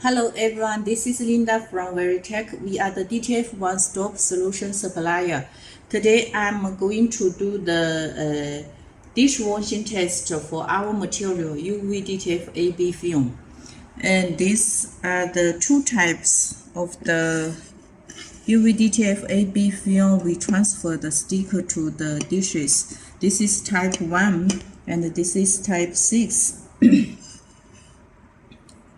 Hello everyone, this is Linda from Veritech. We are the DTF one-stop solution supplier. Today I'm going to do the dishwashing test for our material UV DTF AB film. And these are the two types of the UV DTF AB film. We transfer the sticker to the dishes. This is type 1 and this is type 6.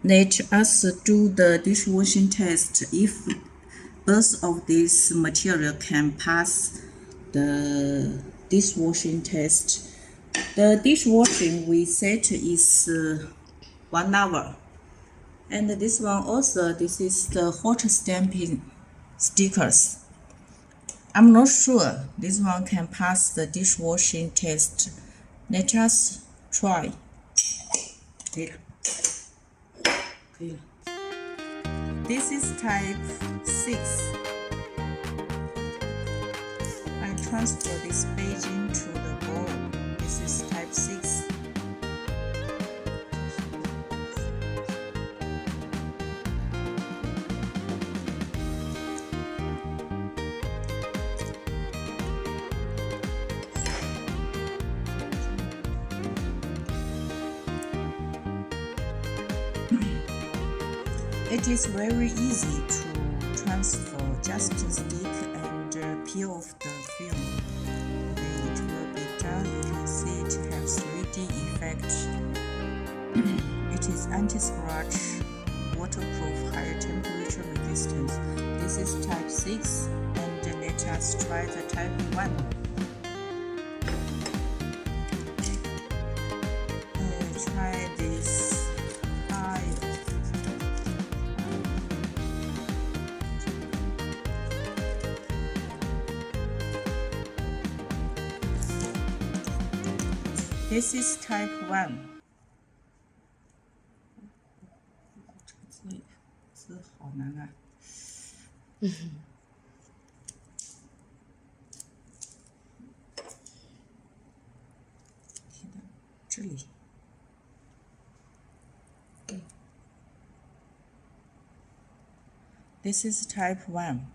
Let us do the dishwashing test. If both of these material can pass the dishwashing test. The dishwashing we set is 1 hour. And this one also, this is the hot stamping stickers. I'm not sure this one can pass the dishwashing test. Let us try. This is type 6. I transfer this beijing to the bowl. This is type 6. It is very easy to transfer, just stick and peel off the film. It will be done. You can see it has 3D effect. It is anti-scratch, waterproof, high temperature resistance. This is type 6, and let us try the type 1. Try this. This is type 1. 这个字好难啊。这里。This is type 1.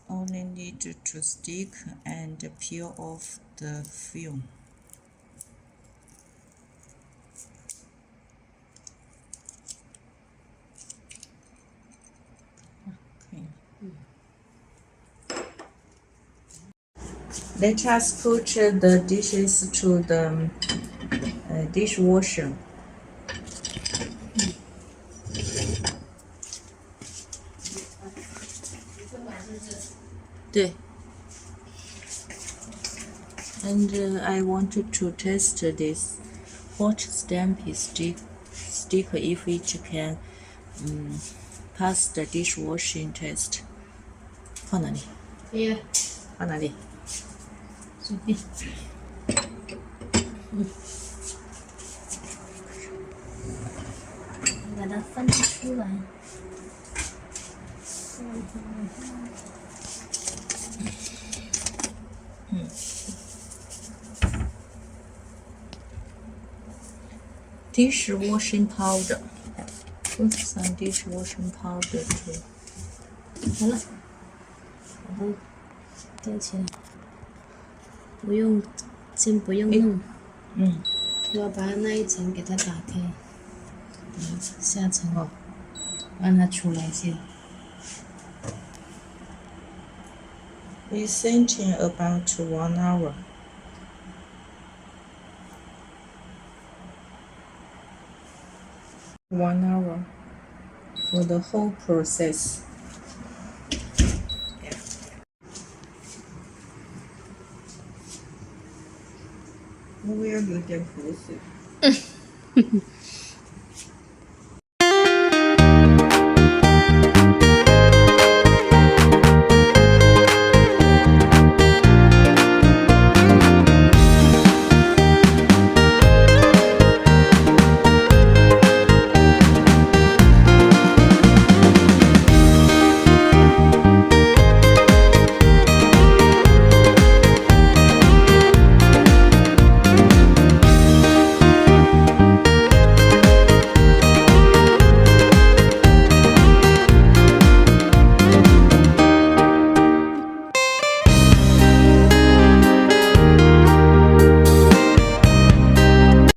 Only need to stick and peel off the film. Okay. Let us put the dishes to the dishwasher. And I wanted to test this hot stamping sticker if it can pass the dishwashing test. 放哪里？放哪里？随便。把它分出来。Dishwashing powder. Put some dishwashing powder too. 好了，把它吊起来。不用，先不用弄。要把那一层给它打开，下层让它出来先。We sent in about 1 hour. One hour for the whole process. 我也有点口水。